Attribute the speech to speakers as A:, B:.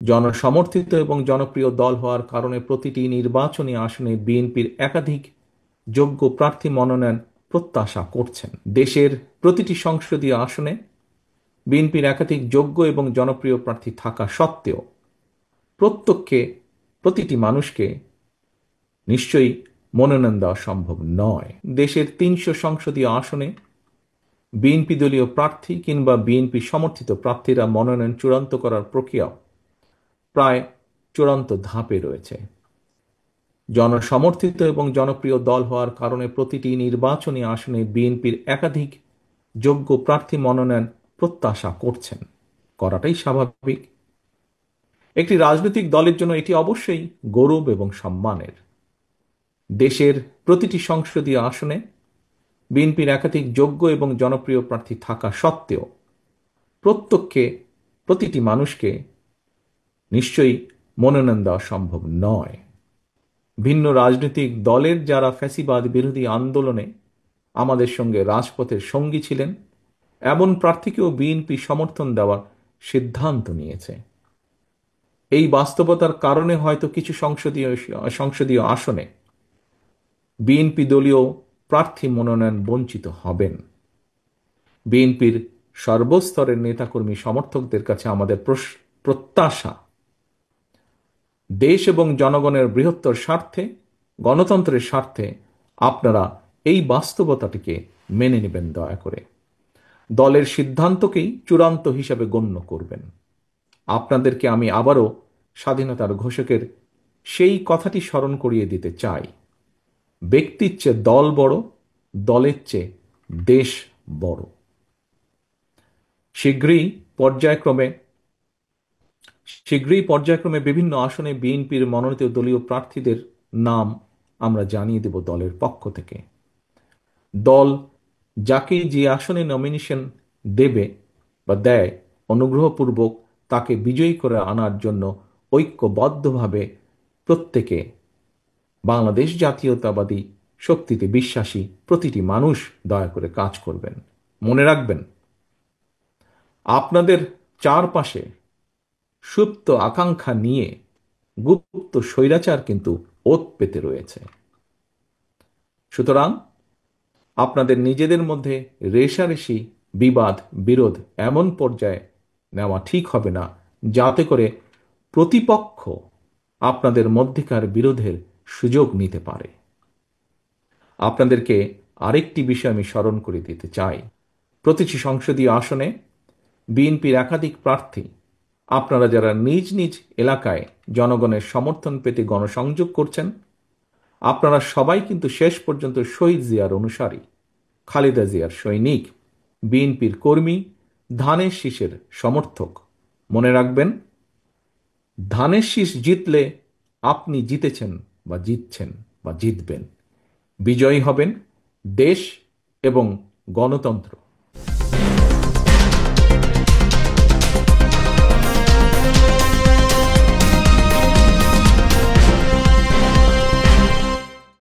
A: জনসমর্থিত এবং জনপ্রিয় দল হওয়ার কারণে প্রতিটি নির্বাচনী আসনে বিএনপির একাধিক যোগ্য প্রার্থী মনোনয়ন প্রত্যাশা করছেন। দেশের প্রতিটি সংসদীয় আসনে বিএনপির একাধিক যোগ্য এবং জনপ্রিয় প্রার্থী থাকা সত্ত্বেও প্রত্যেককে প্রতিটি মানুষকে নিশ্চয়ই মনোনয়ন দেওয়া সম্ভব নয়। দেশের ৩০০ সংসদীয় আসনে বিএনপি দলীয় প্রার্থী কিংবা বিএনপি সমর্থিত প্রার্থীরা মনোনয়ন চূড়ান্ত করার প্রক্রিয়া প্রায় চূড়ান্ত ধাপে রয়েছে। জনসমর্থিত এবং জনপ্রিয় দল হওয়ার কারণে প্রতিটি নির্বাচনী আসনে বিএনপির একাধিক যোগ্য প্রার্থী মনোনয়ন প্রত্যাশা করছেন, করাটাই স্বাভাবিক। একটি রাজনৈতিক দলের জন্য এটি অবশ্যই গৌরব এবং সম্মানের। দেশের প্রতিটি সংসদীয় আসনে বিএনপির একাধিক যোগ্য এবং জনপ্রিয় প্রার্থী থাকা সত্ত্বেও প্রত্যেককে প্রতিটি মানুষকে নিশ্চয়ই মনোনয়ন দেওয়া সম্ভব নয়। ভিন্ন রাজনৈতিক দলের যারা ফ্যাসিবাদ বিরোধী আন্দোলনে আমাদের সঙ্গে রাজপথের সঙ্গী ছিলেন, এমন প্রার্থীকেও বিএনপি সমর্থন দেওয়ার সিদ্ধান্ত নিয়েছে। এই বাস্তবতার কারণে হয়তো কিছু সংসদীয় আসনে বিএনপি দলীয় প্রার্থী মনোনয়ন বঞ্চিত হবেন। বিএনপির সর্বস্তরের নেতাকর্মী সমর্থকদের কাছে আমাদের প্রত্যাশা, দেশ এবং জনগণের বৃহত্তর স্বার্থে, গণতন্ত্রের স্বার্থে আপনারা এই বাস্তবতাটিকে মেনে নেবেন দয়া করে। দলের সিদ্ধান্তকেই চূড়ান্ত হিসাবে গণ্য করবেন। আপনাদেরকে আমি আবারও স্বাধীনতার ঘোষকের সেই কথাটি স্মরণ করিয়ে দিতে চাই, ব্যক্তির চেয়ে দল বড়, দলের চেয়ে দেশ বড়। শীঘ্রই পর্যায়ক্রমে বিভিন্ন আসনে বিএনপির মনোনীত দলীয় প্রার্থীদের নাম আমরা জানিয়ে দেব দলের পক্ষ থেকে। দল যাকে যে আসনে নমিনেশন দেবে বা দেয়, অনুগ্রহপূর্বক তাকে বিজয়ী করে আনার জন্য ঐক্যবদ্ধভাবে প্রত্যেকে বাংলাদেশ জাতীয়তাবাদী শক্তিতে বিশ্বাসী প্রতিটি মানুষ দয়া করে কাজ করবেন। মনে রাখবেন, আপনাদের চারপাশে সুপ্ত আকাঙ্ক্ষা নিয়ে গুপ্ত স্বৈরাচার কিন্তু ওত পেতে রয়েছে। সুতরাং আপনাদের নিজেদের মধ্যে রেষারেষি, বিবাদ, বিরোধ এমন পর্যায়ে নেওয়া ঠিক হবে না যাতে করে প্রতিপক্ষ আপনাদের মধ্যেকার বিরোধের সুযোগ নিতে পারে। আপনাদেরকে আরেকটি বিষয় আমি স্মরণ করে দিতে চাই। প্রতিটি সংসদীয় আসনে বিএনপির একাধিক প্রার্থী, আপনারা যারা নিজ নিজ এলাকায় জনগণের সমর্থন পেতে গণসংযোগ করছেন, আপনারা সবাই কিন্তু শেষ পর্যন্ত শহীদ জিয়ার অনুসারী, খালেদা জিয়ার সৈনিক, বিএনপির কর্মী, ধানের শীষের সমর্থক। মনে রাখবেন, ধানের শীষ জিতলে আপনি জিতেছেন বা জিতছেন বা জিতবেন। বিজয়ী হবেন দেশ এবং গণতন্ত্র।